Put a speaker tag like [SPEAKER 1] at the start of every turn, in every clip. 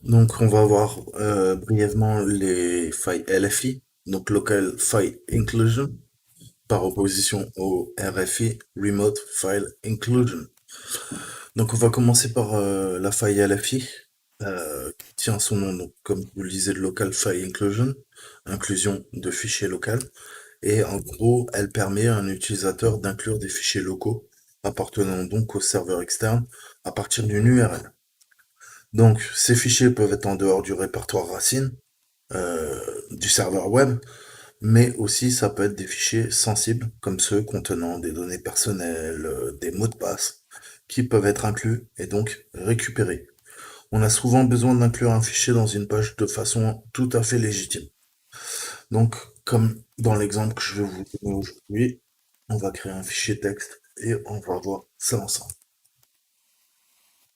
[SPEAKER 1] Donc, on va voir brièvement les failles LFI, donc Local File Inclusion, par opposition au RFI, Remote File Inclusion. Donc, on va commencer par la faille LFI, qui tient son nom, donc, comme vous le disiez, de Local File Inclusion, inclusion de fichiers locaux. Et en gros, elle permet à un utilisateur d'inclure des fichiers locaux appartenant donc au serveur externe à partir d'une URL. Donc, ces fichiers peuvent être en dehors du répertoire racine du serveur web, mais aussi ça peut être des fichiers sensibles, comme ceux contenant des données personnelles, des mots de passe, qui peuvent être inclus et donc récupérés. On a souvent besoin d'inclure un fichier dans une page de façon tout à fait légitime. Donc, comme dans l'exemple que je vais vous donner aujourd'hui, on va créer un fichier texte et on va voir ça ensemble.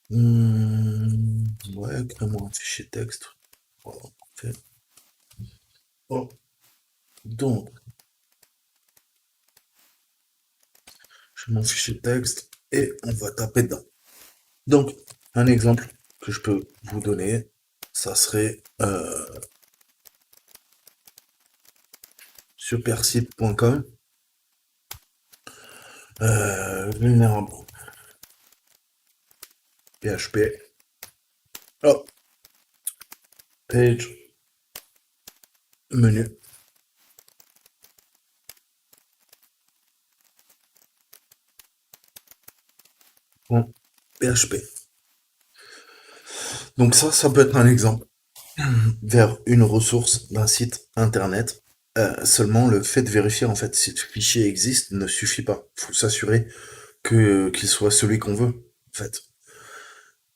[SPEAKER 1] Ouais, crée-moi un fichier texte. Voilà, parfait. Oh, donc, je mon fichier texte et on va taper dedans. Donc, un exemple que je peux vous donner, ça serait supersite.com, vulnérable PHP, oh, page, menu, PHP. Donc ça peut être un exemple vers une ressource d'un site internet. Seulement, le fait de vérifier en fait si le fichier existe ne suffit pas. Il faut s'assurer que qu'il soit celui qu'on veut, en fait.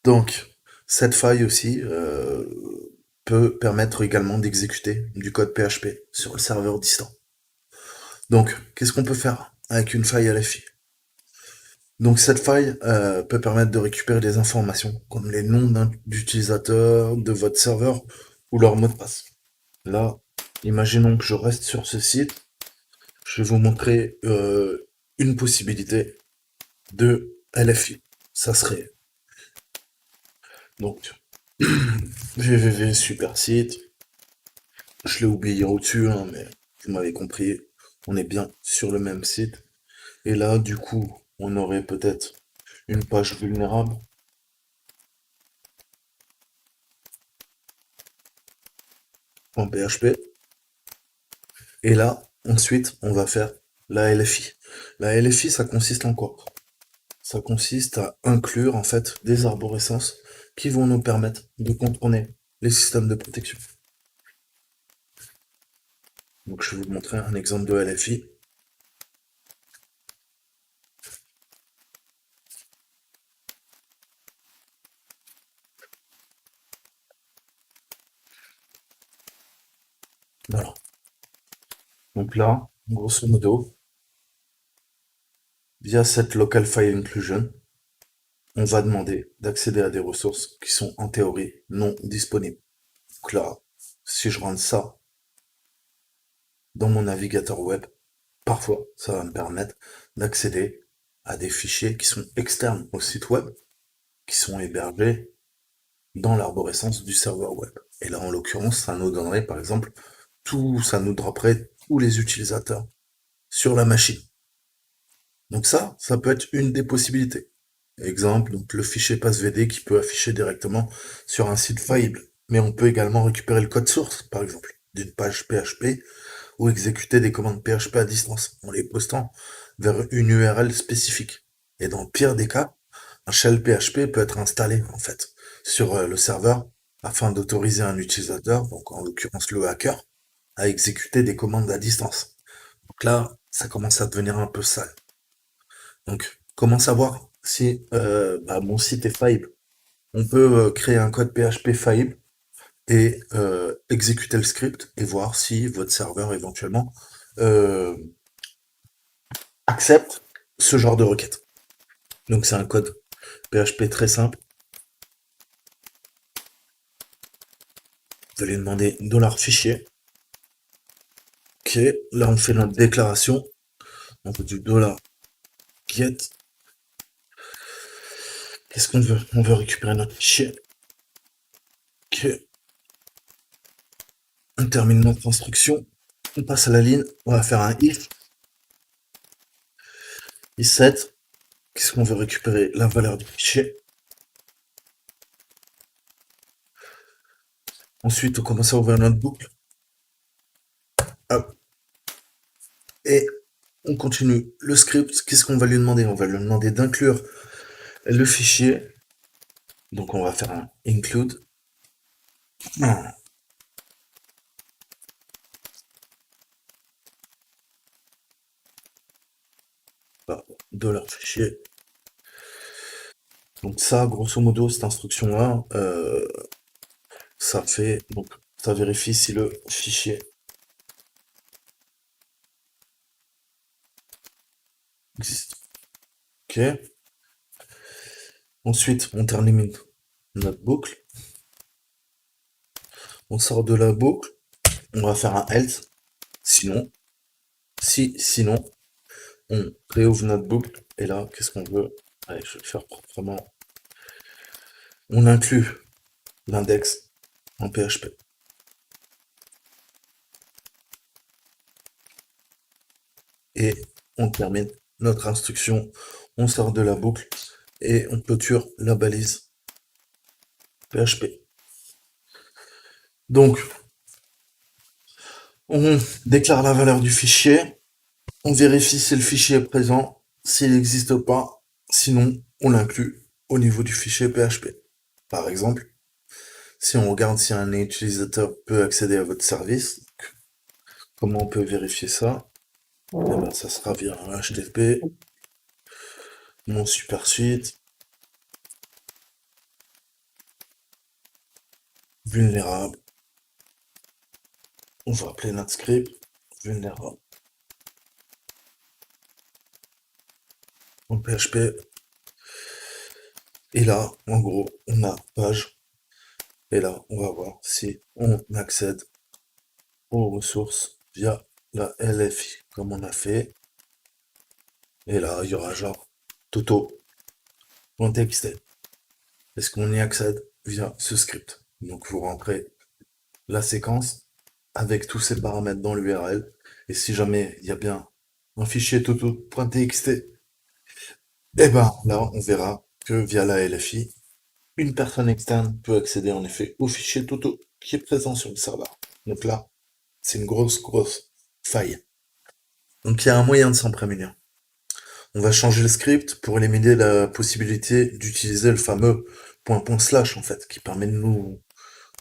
[SPEAKER 1] Donc, cette faille aussi peut permettre également d'exécuter du code PHP sur le serveur distant. Donc, qu'est-ce qu'on peut faire avec une faille LFI? Donc, cette faille peut permettre de récupérer des informations comme les noms d'utilisateurs de votre serveur ou leur mot de passe. Là, imaginons que je reste sur ce site. Je vais vous montrer une possibilité de LFI. Ça serait donc www super site. Je l'ai oublié au-dessus, hein, mais vous m'avez compris. On est bien sur le même site. Et là, du coup, on aurait peut-être une page vulnérable. .php. Et là, ensuite, on va faire la LFI. La LFI, ça consiste en quoi? Ça consiste à inclure en fait des arborescences qui vont nous permettre de contourner les systèmes de protection. Donc je vais vous montrer un exemple de LFI. Voilà. Donc là, grosso modo, via cette local file inclusion, on va demander d'accéder à des ressources qui sont en théorie non disponibles. Donc là, si je rentre ça dans mon navigateur web, parfois ça va me permettre d'accéder à des fichiers qui sont externes au site web, qui sont hébergés dans l'arborescence du serveur web. Et là, en l'occurrence, ça nous donnerait, par exemple, ça nous dropperait tous les utilisateurs sur la machine. Donc ça peut être une des possibilités. Exemple, donc le fichier passvd qui peut afficher directement sur un site faillible. Mais on peut également récupérer le code source, par exemple, d'une page PHP ou exécuter des commandes PHP à distance en les postant vers une URL spécifique. Et dans le pire des cas, un shell PHP peut être installé en fait sur le serveur afin d'autoriser un utilisateur, donc en l'occurrence le hacker, à exécuter des commandes à distance. Donc là, ça commence à devenir un peu sale. Donc, comment savoir si mon site est faillible? On peut créer un code PHP faillible et exécuter le script et voir si votre serveur éventuellement euh, accepte ce genre de requête. Donc c'est un code PHP très simple. Vous allez demander $fichier. Ok, là on fait notre déclaration. On fait du $get. Qu'est-ce qu'on veut? On veut récupérer notre fichier. Ok, On termine notre instruction. On passe à la ligne. On va faire un if set. Qu'est-ce qu'on veut récupérer? La valeur du fichier. Ensuite, on commence à ouvrir notre boucle. Hop. Et on continue le script. Qu'est-ce qu'on va lui demander? On va lui demander d'inclure le fichier. Donc on va faire un include. $, fichier. Donc ça, grosso modo, cette instruction-là, ça fait, donc ça vérifie si le fichier existe. Ok. Ensuite, on termine notre boucle. On sort de la boucle. On va faire un else. Sinon, sinon, on réouvre notre boucle. Et là, qu'est-ce qu'on veut? Allez, je vais le faire proprement. On inclut l'index en PHP. Et on termine notre instruction. On sort de la boucle et on clôture la balise PHP. Donc, on déclare la valeur du fichier, on vérifie si le fichier est présent, s'il n'existe pas, sinon on l'inclut au niveau du fichier PHP. Par exemple, si on regarde si un utilisateur peut accéder à votre service, comment on peut vérifier ça? Eh ben, ça sera via un HTTP, mon super suite, vulnérable. On va appeler notre script vulnérable. En PHP. Et là, en gros, on a page. Et là, on va voir si on accède aux ressources via la LFI, comme on a fait. Et là, il y aura genre toto.txt. Est-ce qu'on y accède via ce script? Donc, vous rentrez la séquence avec tous ces paramètres dans l'URL. Et si jamais il y a bien un fichier toto.txt, et ben là, on verra que via la LFI, une personne externe peut accéder en effet au fichier toto qui est présent sur le serveur. Donc là, c'est une grosse faille. Donc il y a un moyen de s'en prémunir. On va changer le script pour éliminer la possibilité d'utiliser le fameux .. en fait, qui permet de nous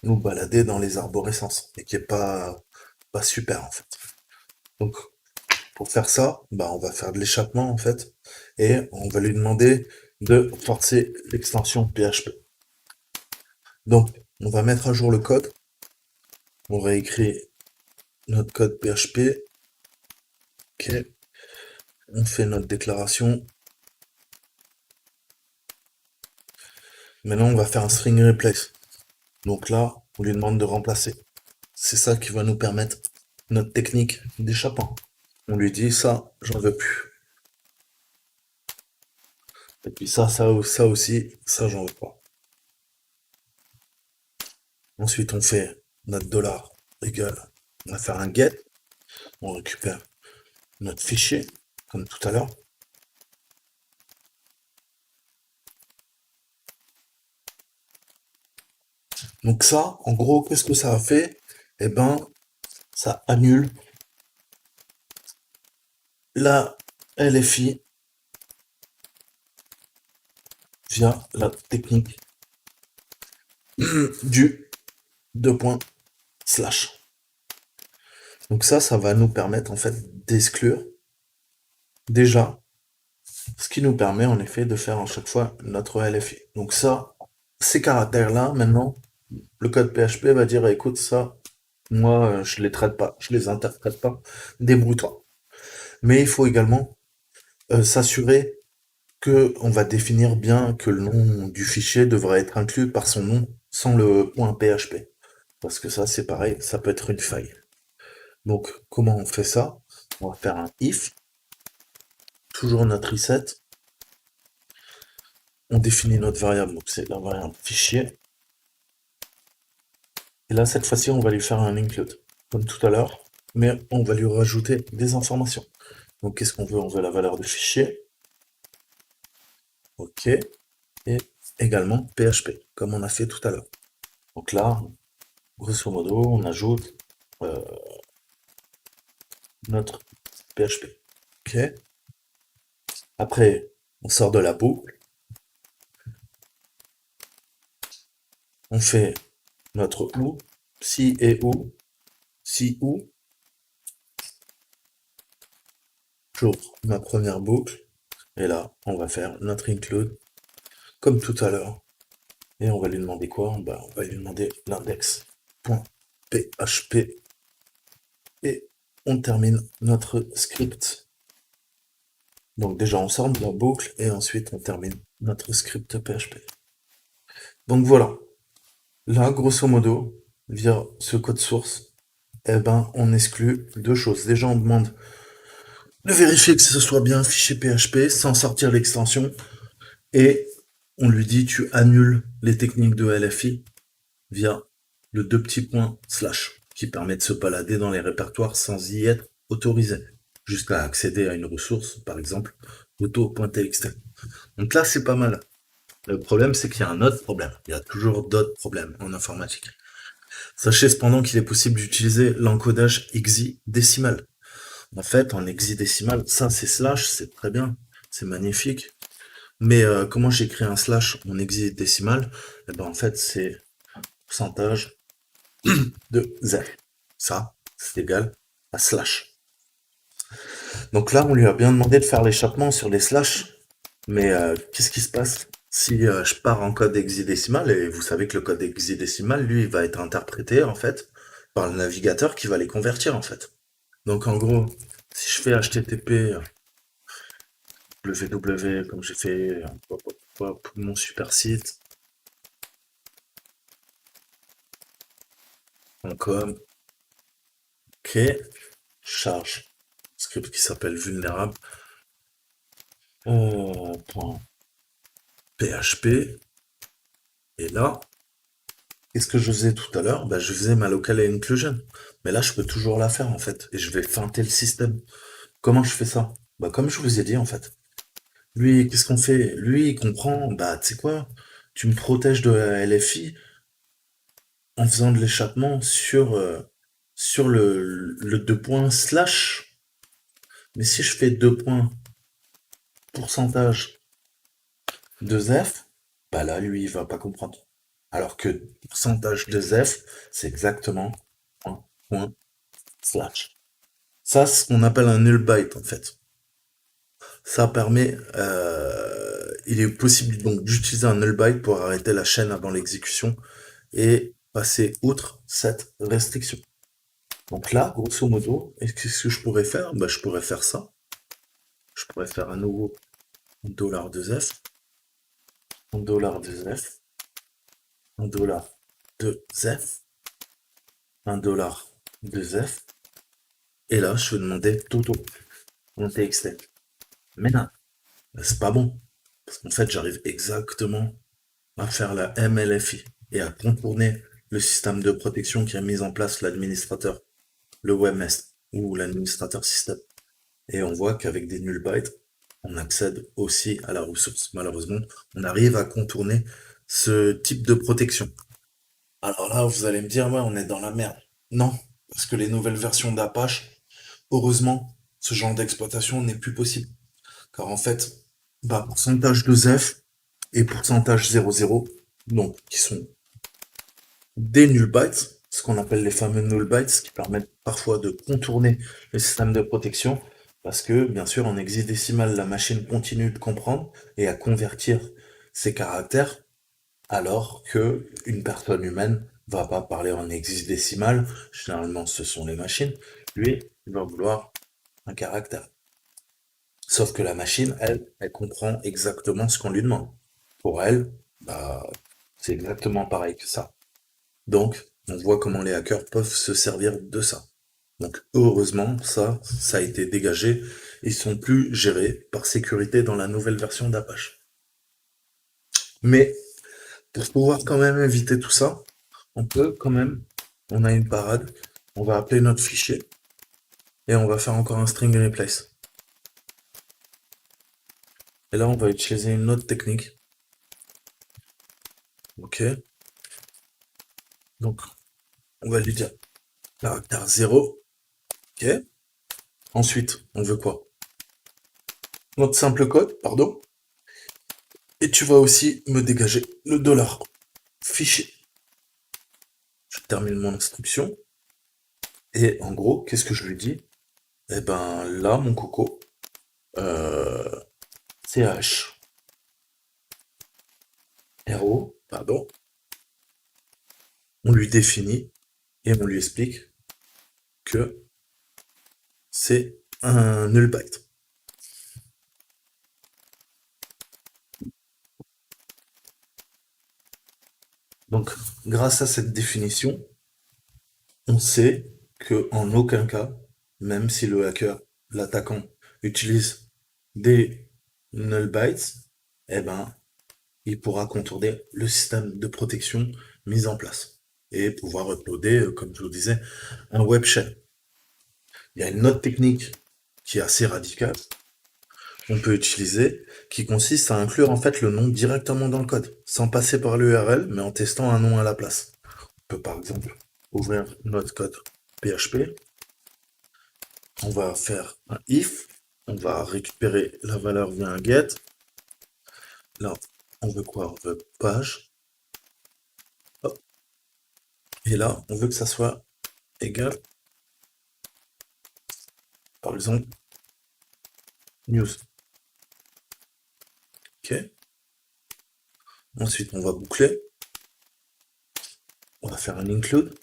[SPEAKER 1] balader dans les arborescences et qui est pas super en fait. Donc pour faire ça, bah, on va faire de l'échappement en fait et on va lui demander de forcer l'extension PHP. Donc on va mettre à jour le code, on réécrit notre code PHP, ok, on fait notre déclaration. Maintenant on va faire un string replace. Donc là, on lui demande de remplacer. C'est ça qui va nous permettre notre technique d'échappement. On lui dit ça, j'en veux plus. Et puis ça aussi, ça j'en veux pas. Ensuite, on fait notre dollar égale, on va faire un get, on récupère notre fichier, comme tout à l'heure. Donc ça, en gros, qu'est-ce que ça a fait? Eh ben, ça annule la LFI via la technique du 2 slash. Donc ça va nous permettre en fait d'exclure déjà, ce qui nous permet en effet de faire à chaque fois notre LFI. Donc ça, ces caractères-là, maintenant, le code PHP va dire, écoute, ça, moi, je les traite pas, je les interprète pas, débrouille-toi. Mais il faut également s'assurer que on va définir bien que le nom du fichier devra être inclus par son nom sans le .php. Parce que ça, c'est pareil, ça peut être une faille. Donc, comment on fait ça? On va faire un if, toujours notre reset. On définit notre variable, donc c'est la variable fichier. Et là, cette fois-ci, on va lui faire un include. comme tout à l'heure, mais on va lui rajouter des informations. Donc, qu'est-ce qu'on veut? On veut la valeur de fichier. OK. Et également PHP, comme on a fait tout à l'heure. Donc là, grosso modo, on ajoute euh, notre PHP. OK. Après, on sort de la boucle. On fait notre ou, si et ou, si ou. J'ouvre ma première boucle. Et là, on va faire notre include, comme tout à l'heure. Et on va lui demander quoi? Bah, on va lui demander l'index.php. Et on termine notre script. Donc déjà, on sort de la boucle et ensuite on termine notre script PHP. Donc voilà. Là, grosso modo, via ce code source, eh ben, on exclut deux choses. Déjà, on demande de vérifier que ce soit bien un fichier PHP sans sortir l'extension. Et on lui dit tu annules les techniques de LFI via le deux petits points slash qui permet de se balader dans les répertoires sans y être autorisé, jusqu'à accéder à une ressource, par exemple auto.txt. Donc là, c'est pas mal. Le problème, c'est qu'il y a un autre problème. Il y a toujours d'autres problèmes en informatique. Sachez cependant qu'il est possible d'utiliser l'encodage hexadécimal. En fait, en hexadécimal, ça c'est slash, c'est très bien, c'est magnifique. Mais comment j'écris un slash en hexadécimal? Eh ben en fait, c'est pourcentage de Z. Ça, c'est égal à slash. Donc là, on lui a bien demandé de faire l'échappement sur les slash. Mais qu'est-ce qui se passe si je pars en code hexadécimal? Et vous savez que le code hexadécimal, lui, il va être interprété, en fait, par le navigateur qui va les convertir, en fait. Donc en gros, si je fais HTTP, www, comme j'ai fait pour mon super site, .com, ok, charge, script qui s'appelle vulnérable, .php, et là, qu'est-ce que je faisais tout à l'heure? Bah, je faisais ma local inclusion. Mais là, je peux toujours la faire, en fait, et je vais feinter le système. Comment je fais ça? Bah, comme je vous ai dit, en fait. Lui, qu'est-ce qu'on fait? Lui, il comprend, bah, tu sais quoi? Tu me protèges de la LFI en faisant de l'échappement sur le deux points slash. Mais si je fais deux points pourcentage de F, bah là, lui, il va pas comprendre. Alors que pourcentage de F, c'est exactement un point slash. Ça, c'est ce qu'on appelle un null byte, en fait. Ça permet, il est possible donc d'utiliser un null byte pour arrêter la chaîne avant l'exécution et passer outre cette restriction. Donc là, grosso modo, qu'est-ce que je pourrais faire? Bah, je pourrais faire ça. Je pourrais faire un nouveau $2f, $2f, $2f, $2f, et là, je vais demander Toto, mon TXT. Mais non, c'est pas bon. Parce qu'en fait, j'arrive exactement à faire la MLFI et à contourner le système de protection qui a mis en place l'administrateur, le webmaster ou l'administrateur système. Et on voit qu'avec des null bytes, on accède aussi à la ressource. Malheureusement, on arrive à contourner ce type de protection. Alors là, vous allez me dire, ouais, on est dans la merde. Non, parce que les nouvelles versions d'Apache, heureusement, ce genre d'exploitation n'est plus possible. Car en fait, bah, pourcentage de ZEF et pourcentage 00, donc qui sont des null bytes, ce qu'on appelle les fameux null bytes, qui permettent parfois de contourner le système de protection, parce que bien sûr en hexadécimal, la machine continue de comprendre et à convertir ces caractères, alors que une personne humaine va pas parler en hexadécimal, généralement ce sont les machines, lui, il va vouloir un caractère. Sauf que la machine, elle comprend exactement ce qu'on lui demande. Pour elle, bah, c'est exactement pareil que ça. Donc, on voit comment les hackers peuvent se servir de ça. Donc, heureusement, ça a été dégagé. Ils sont plus gérés par sécurité dans la nouvelle version d'Apache. Mais, pour pouvoir quand même éviter tout ça, on peut quand même, on a une parade, on va appeler notre fichier et on va faire encore un string replace. Et là, on va utiliser une autre technique. Ok. Donc, on va lui dire caractère 0. Ok. Ensuite, on veut quoi? Notre simple code, pardon. Et tu vas aussi me dégager le dollar fichier. Je termine mon instruction. Et en gros, qu'est-ce que je lui dis? Eh ben là, mon coco, euh, ch ro, pardon, on lui définit et on lui explique que c'est un null byte. Donc, grâce à cette définition, on sait que en aucun cas, même si le hacker, l'attaquant, utilise des null bytes, eh ben, il pourra contourner le système de protection mis en place et pouvoir uploader, comme je vous disais, un web shell. Il y a une autre technique qui est assez radicale qu'on peut utiliser, qui consiste à inclure en fait le nom directement dans le code, sans passer par l'URL, mais en testant un nom à la place. On peut par exemple ouvrir notre code PHP, on va faire un if, on va récupérer la valeur via un get. Là, on veut quoi? On veut page. Hop. Et là, on veut que ça soit égal, par exemple, news. Ok. Ensuite, on va boucler. On va faire un include.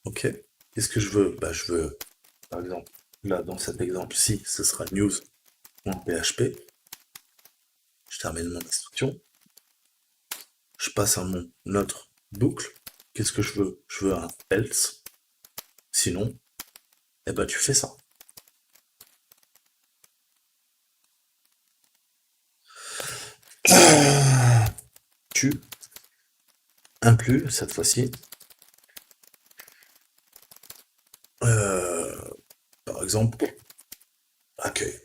[SPEAKER 1] Ok. Qu'est-ce que je veux? Bah, je veux, par exemple, là, dans cet exemple-ci, ce sera news.php. Je termine mon instruction. Je passe à mon autre boucle. Qu'est-ce que je veux? Je veux un else. Sinon, eh ben, tu fais ça. Tu inclus, cette fois-ci, euh, par exemple, accueil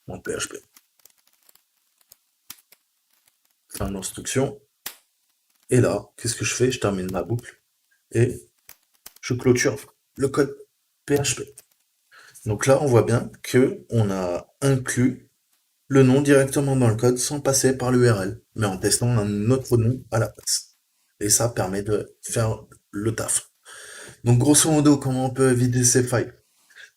[SPEAKER 1] en PHP. Fin d'instruction. Et là, qu'est-ce que je fais? Je termine ma boucle et je clôture le code PHP. Donc là, on voit bien que on a inclus le nom directement dans le code sans passer par l'URL, mais en testant un autre nom à la place. Et ça permet de faire le taf. Donc grosso modo, comment on peut éviter ces failles?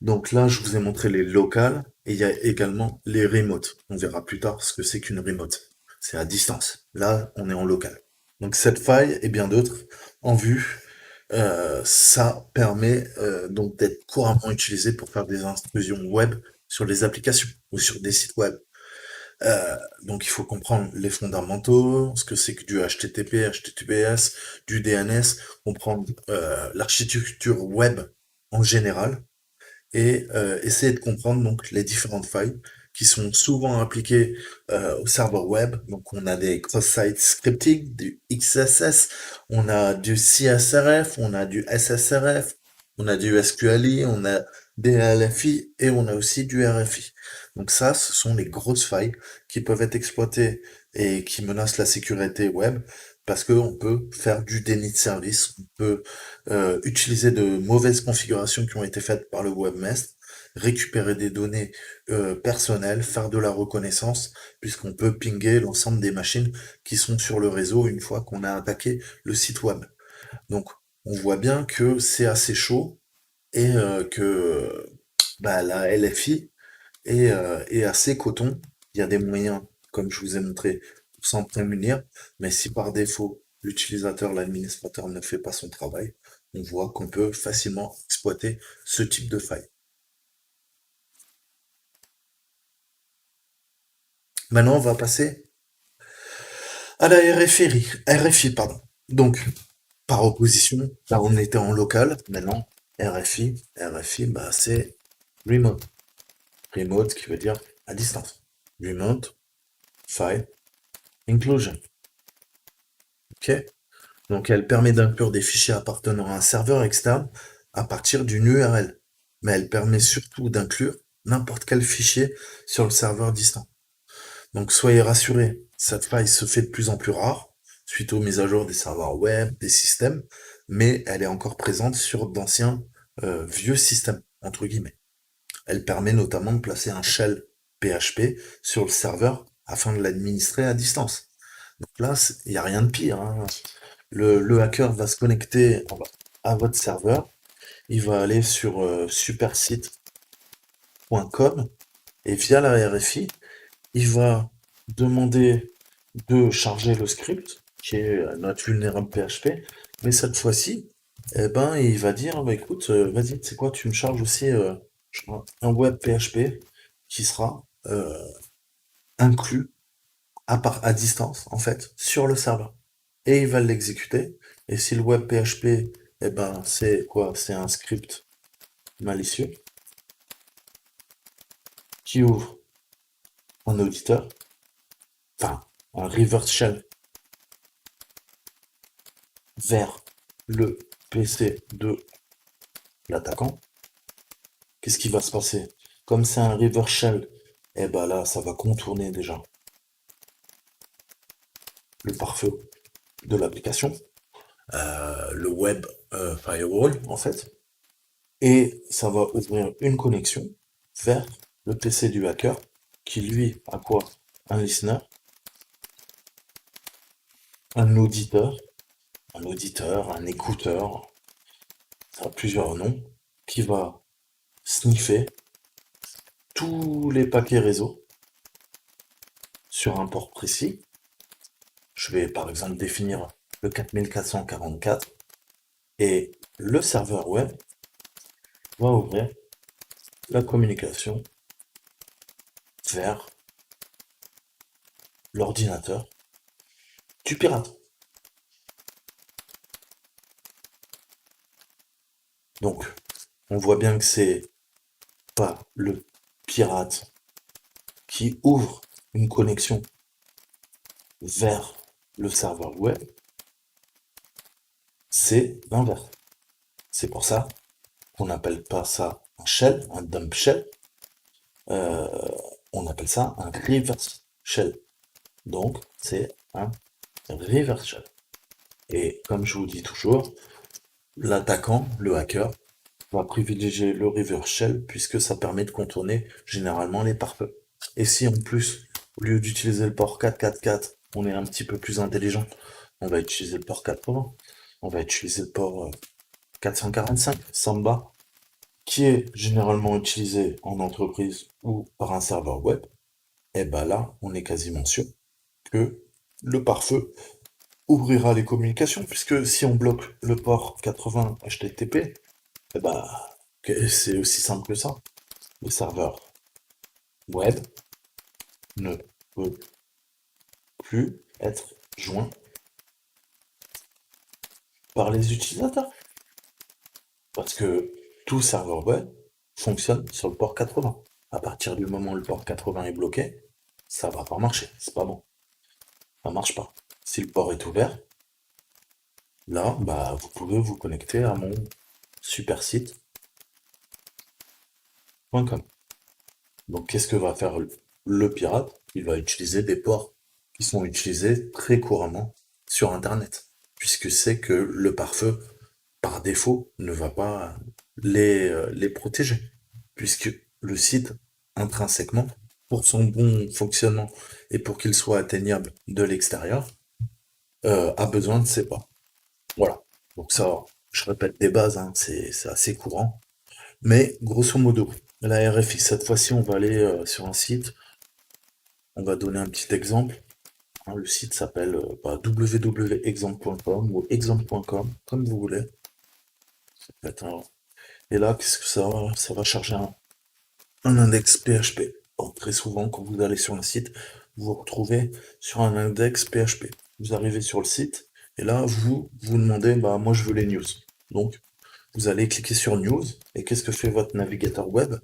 [SPEAKER 1] Donc là, je vous ai montré les locales et il y a également les remotes. On verra plus tard ce que c'est qu'une remote. C'est à distance. Là, on est en local. Donc cette faille et bien d'autres en vue, ça permet donc d'être couramment utilisé pour faire des intrusions web sur les applications ou sur des sites web. Donc il faut comprendre les fondamentaux, ce que c'est que du HTTP, HTTPS, du DNS, comprendre l'architecture web en général et essayer de comprendre donc les différentes failles qui sont souvent appliquées au serveur web. Donc on a des cross-site scripting, du XSS, on a du CSRF, on a du SSRF, on a du SQLi, on a des LFI et on a aussi du RFI. Donc ça, ce sont les grosses failles qui peuvent être exploitées et qui menacent la sécurité web parce qu'on peut faire du déni de service, on peut utiliser de mauvaises configurations qui ont été faites par le webmaster, récupérer des données personnelles, faire de la reconnaissance, puisqu'on peut pinguer l'ensemble des machines qui sont sur le réseau une fois qu'on a attaqué le site web. Donc, on voit bien que c'est assez chaud et que bah, la LFI est assez coton. Il y a des moyens, comme je vous ai montré, pour s'en prémunir, mais si par défaut, l'utilisateur, l'administrateur ne fait pas son travail, on voit qu'on peut facilement exploiter ce type de faille. Maintenant, on va passer à la RFI, RFI, pardon. Donc, par opposition, là, on était en local. Maintenant, RFI, bah, c'est remote. Remote, qui veut dire à distance. Remote, file, inclusion. Ok? Donc elle permet d'inclure des fichiers appartenant à un serveur externe à partir d'une URL. Mais elle permet surtout d'inclure n'importe quel fichier sur le serveur distant. Donc soyez rassurés, cette faille se fait de plus en plus rare suite aux mises à jour des serveurs web, des systèmes, mais elle est encore présente sur d'anciens vieux systèmes, entre guillemets. Elle permet notamment de placer un shell PHP sur le serveur afin de l'administrer à distance. Donc là, il n'y a rien de pire, hein. Le hacker va se connecter à votre serveur, il va aller sur supersite.com et via la RFI, il va demander de charger le script, qui est notre vulnérable PHP, mais cette fois-ci, eh ben, il va dire, bah, écoute, vas-y, tu sais quoi, tu me charges aussi un web PHP qui sera inclus à distance, en fait, sur le serveur. Et il va l'exécuter. Et si le web PHP, eh ben, c'est quoi? C'est un script malicieux qui ouvre un auditeur, enfin, un reverse shell vers le PC de l'attaquant. Qu'est-ce qui va se passer? Comme c'est un reverse shell, eh ben là, ça va contourner déjà le pare-feu de l'application, le web firewall en fait, et ça va ouvrir une connexion vers le PC du hacker qui lui a quoi? Un listener, un auditeur, un écouteur, ça a plusieurs noms, qui va sniffer tous les paquets réseau sur un port précis. Je vais par exemple définir le 4444 et le serveur web va ouvrir la communication vers l'ordinateur du pirate. Donc, on voit bien que c'est pas le pirate qui ouvre une connexion vers le serveur web, c'est l'inverse. C'est pour ça qu'on n'appelle pas ça un shell, un dump shell, euh, on appelle ça un reverse shell. Donc, c'est un reverse shell. Et comme je vous dis toujours, l'attaquant, le hacker, va privilégier le reverse shell puisque ça permet de contourner généralement les pare-feux. Et si en plus, au lieu d'utiliser le port 444, on est un petit peu plus intelligent, on va utiliser le port 80, on va utiliser le port 445, Samba, qui est généralement utilisé en entreprise ou par un serveur web, et ben là, on est quasiment sûr que le pare-feu ouvrira les communications, puisque si on bloque le port 80 HTTP, eh ben, c'est aussi simple que ça. Le serveur web ne peut plus être joint par les utilisateurs. Parce que tout serveur web fonctionne sur le port 80. À partir du moment où le port 80 est bloqué, ça va pas marcher, c'est pas bon. Ça marche pas. Si le port est ouvert, là, bah, vous pouvez vous connecter à mon supersite.com. Donc, qu'est-ce que va faire le pirate? Il va utiliser des ports qui sont utilisés très couramment sur Internet, puisque c'est que le pare-feu, par défaut, ne va pas les protéger, puisque le site, intrinsèquement, pour son bon fonctionnement et pour qu'il soit atteignable de l'extérieur, a besoin de ces ports. Voilà. Donc ça, je répète des bases, hein, c'est assez courant. Mais grosso modo, la RFI, cette fois-ci, on va aller sur un site, on va donner un petit exemple. Hein, le site s'appelle www.exemple.com ou exemple.com, comme vous voulez. Et là, qu'est-ce que ça va? Ça va charger un index PHP. Bon, très souvent, quand vous allez sur un site, vous vous retrouvez sur un index PHP. Vous arrivez sur le site, et là, vous demandez, bah, moi, je veux les news. Donc, vous allez cliquer sur News, et qu'est-ce que fait votre navigateur web?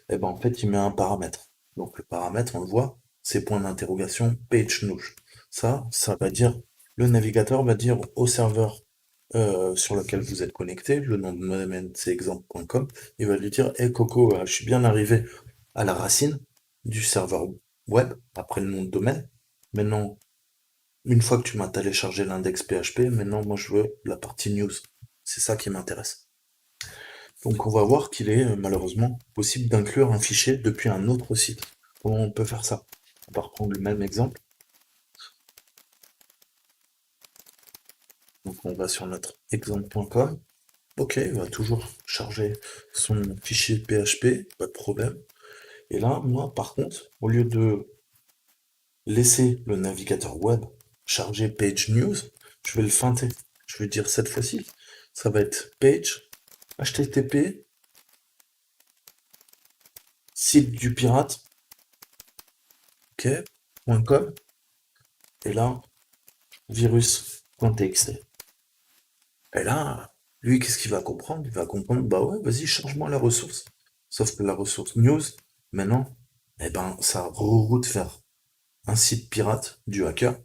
[SPEAKER 1] Eh ben, en fait, il met un paramètre. Donc, le paramètre, on le voit, c'est point d'interrogation page news. Ça va dire Le navigateur va dire au serveur sur lequel vous êtes connecté, le nom de domaine c'est exemple.com, il va lui dire, hey Coco, je suis bien arrivé à la racine du serveur web, après le nom de domaine. Maintenant, une fois que tu m'as téléchargé l'index PHP, maintenant moi je veux la partie news. C'est ça qui m'intéresse. Donc on va voir qu'il est malheureusement possible d'inclure un fichier depuis un autre site. Comment on peut faire ça? On va reprendre le même exemple. Donc on va sur notre exemple.com. Ok, il va toujours charger son fichier PHP, pas de problème. Et là, moi, par contre, au lieu de laisser le navigateur web charger page news, je vais le feinter. Je vais dire cette fois-ci, ça va être page http site du pirate, ok, .com, et là, virus.txt. Et là, lui, qu'est-ce qu'il va comprendre? Il va comprendre, bah ouais, vas-y, change-moi la ressource. Sauf que la ressource news, maintenant, eh ben, ça reroute vers un site pirate du hacker.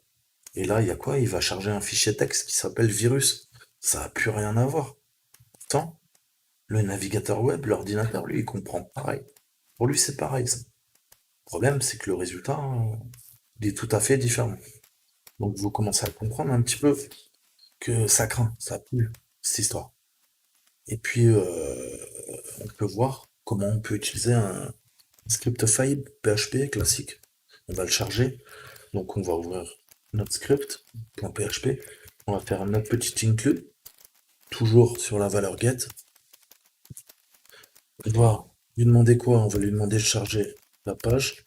[SPEAKER 1] Et là, il y a quoi? Il va charger un fichier texte qui s'appelle virus. Ça n'a plus rien à voir. Pourtant, le navigateur web, l'ordinateur, lui, il comprend pareil. Pour lui, c'est pareil, ça. Le problème, c'est que le résultat, il est tout à fait différent. Donc, vous commencez à comprendre un petit peu que ça craint, ça pue, cette histoire. Et puis, on peut voir comment on peut utiliser un script file PHP classique. On va le charger. Donc, on va ouvrir notre script.php. On va faire notre petit include, toujours sur la valeur get. On va lui demander quoi? On va lui demander de charger la page.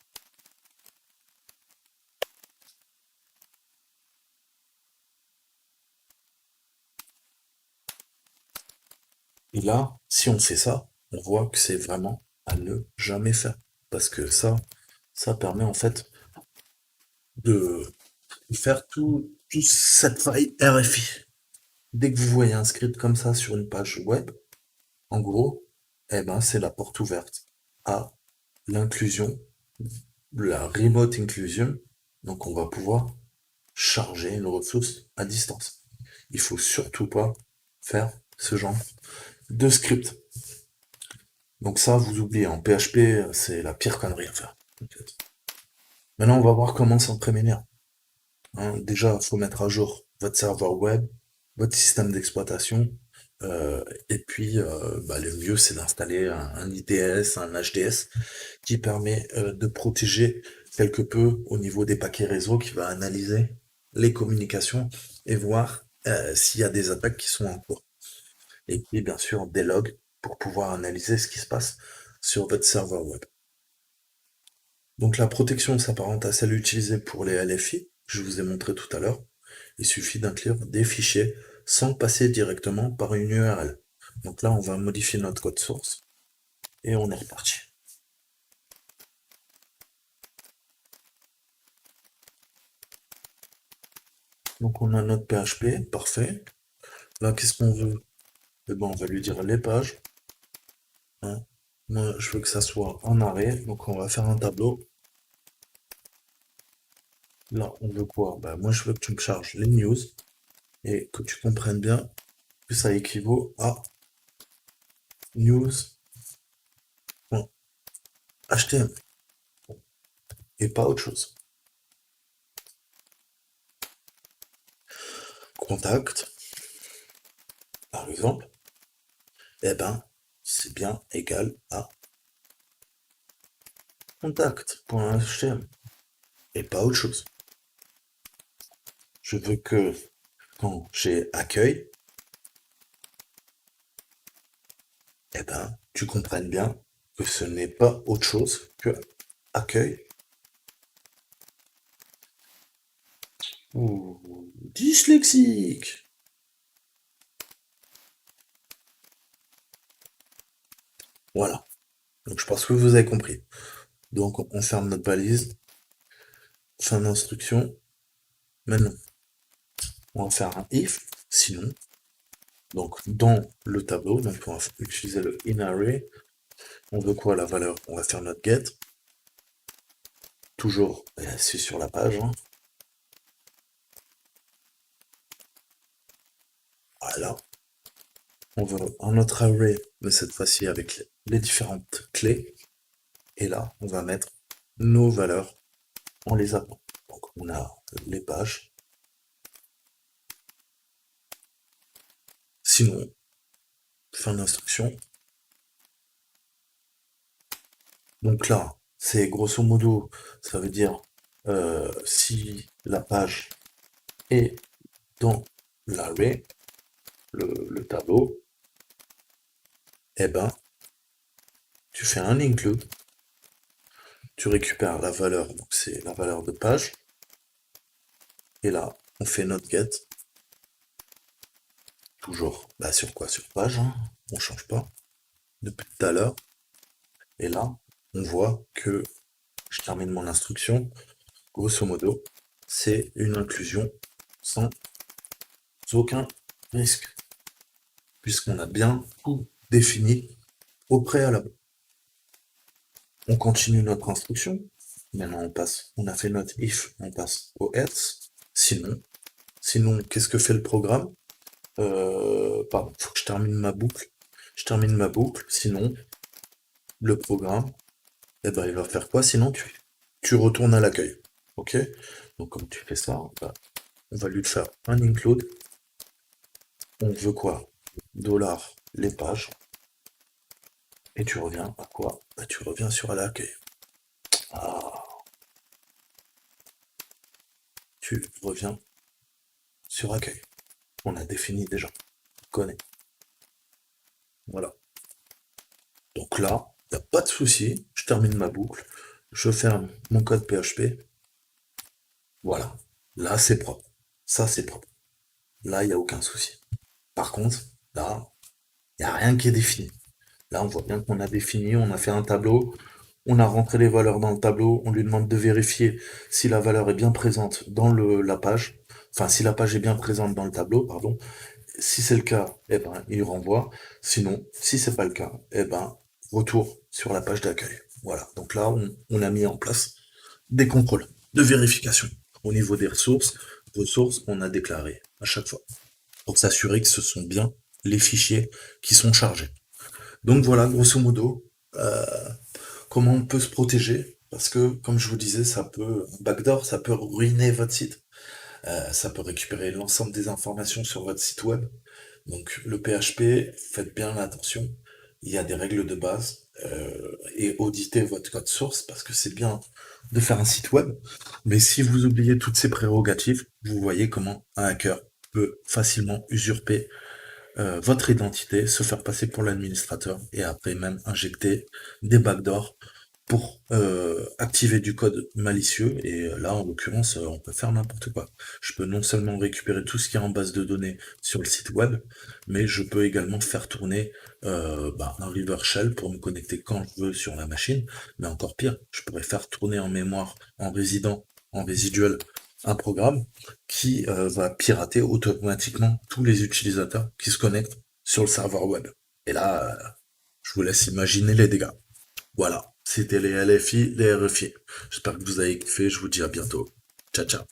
[SPEAKER 1] Et là, si on fait ça, on voit que c'est vraiment à ne jamais faire. Parce que ça permet en fait de faire tout cette faille RFI. Dès que vous voyez un script comme ça sur une page web, en gros, eh ben, c'est la porte ouverte à l'inclusion, la remote inclusion. Donc, on va pouvoir charger une ressource à distance. Il faut surtout pas faire ce genre de script. Donc ça, vous oubliez, en PHP, c'est la pire connerie à faire. Maintenant, on va voir comment s'en prémunir. Hein, déjà, il faut mettre à jour votre serveur web, votre système d'exploitation, et puis bah, le mieux c'est d'installer un IDS, un HDS, qui permet de protéger quelque peu au niveau des paquets réseau, qui va analyser les communications et voir s'il y a des attaques qui sont en cours. Et puis bien sûr des logs pour pouvoir analyser ce qui se passe sur votre serveur web. Donc la protection s'apparente à celle utilisée pour les LFI, que je vous ai montré tout à l'heure. Il suffit d'inclure des fichiers sans passer directement par une URL. Donc là, on va modifier notre code source et on est reparti. Donc on a notre PHP, parfait. Là, qu'est-ce qu'on veut? Eh ben, on va lui dire les pages. Hein. Moi, je veux que ça soit en arrêt, donc on va faire un tableau. Là, on veut quoi? Ben, moi, je veux que tu me charges les news et que tu comprennes bien que ça équivaut à news.html et pas autre chose. Contact, par exemple, eh ben, c'est bien égal à contact.html et pas autre chose. Je veux que quand j'ai accueil, eh ben, tu comprennes bien que ce n'est pas autre chose que accueil ou dyslexique. Voilà. Donc je pense que vous avez compris. Donc on ferme notre balise, fin d'instruction. Maintenant, on va faire un if, sinon. Donc dans le tableau, donc on va utiliser le inArray. On veut quoi la valeur? On va faire notre get. Toujours, c'est sur la page. Hein. Voilà. On veut un autre array, mais cette fois-ci avec les différentes clés. Et là, on va mettre nos valeurs en les append. Donc on a les pages. Sinon, fin d'instruction. Donc là, c'est grosso modo, ça veut dire si la page est dans l'array, le tableau, eh ben, tu fais un include, tu récupères la valeur, donc c'est la valeur de page, et là, on fait notre get, toujours, bah sur quoi? Sur page, hein, on change pas, depuis tout à l'heure, et là, on voit que je termine mon instruction, grosso modo, c'est une inclusion sans aucun risque, puisqu'on a bien tout défini au préalable. On continue notre instruction. Maintenant, on a fait notre if, on passe au else. Sinon, qu'est-ce que fait le programme? Pardon, faut que je termine ma boucle. Je termine ma boucle, sinon, le programme, eh ben, il va faire quoi? Sinon, tu retournes à l'accueil. Ok? Donc, comme tu fais ça, on va lui faire un include. On veut quoi? Dollar les pages. Et tu reviens à quoi? Bah, tu reviens sur l'accueil. Ah, tu reviens sur accueil. On a défini déjà. On connaît. Voilà. Donc là, il n'y a pas de souci. Je termine ma boucle. Je ferme mon code PHP. Voilà. Là, c'est propre. Ça, c'est propre. Là, il n'y a aucun souci. Par contre, là, il n'y a rien qui est défini. Là, on voit bien qu'on a défini, on a fait un tableau, on a rentré les valeurs dans le tableau, on lui demande de vérifier si la valeur est bien présente dans la page, enfin si la page est bien présente dans le tableau, pardon. Si c'est le cas, eh ben, il renvoie. Sinon, si c'est pas le cas, eh ben, retour sur la page d'accueil. Voilà. Donc là, on a mis en place des contrôles de vérification au niveau des ressources qu'on a déclarées à chaque fois pour s'assurer que ce sont bien les fichiers qui sont chargés. Donc voilà, grosso modo, comment on peut se protéger parce que, comme je vous disais, backdoor, ça peut ruiner votre site. Ça peut récupérer l'ensemble des informations sur votre site web. Donc le PHP, faites bien attention. Il y a des règles de base et auditez votre code source parce que c'est bien de faire un site web. Mais si vous oubliez toutes ces prérogatives, vous voyez comment un hacker peut facilement usurper votre identité, se faire passer pour l'administrateur et après même injecter des backdoors pour activer du code malicieux. Et là, en l'occurrence, on peut faire n'importe quoi. Je peux non seulement récupérer tout ce qui est en base de données sur le site web, mais je peux également faire tourner un River Shell pour me connecter quand je veux sur la machine. Mais encore pire, je pourrais faire tourner en mémoire, en résiduel, un programme qui va pirater automatiquement tous les utilisateurs qui se connectent sur le serveur web. Et là, je vous laisse imaginer les dégâts. Voilà, c'était les LFI, les RFI. J'espère que vous avez kiffé, je vous dis à bientôt. Ciao, ciao.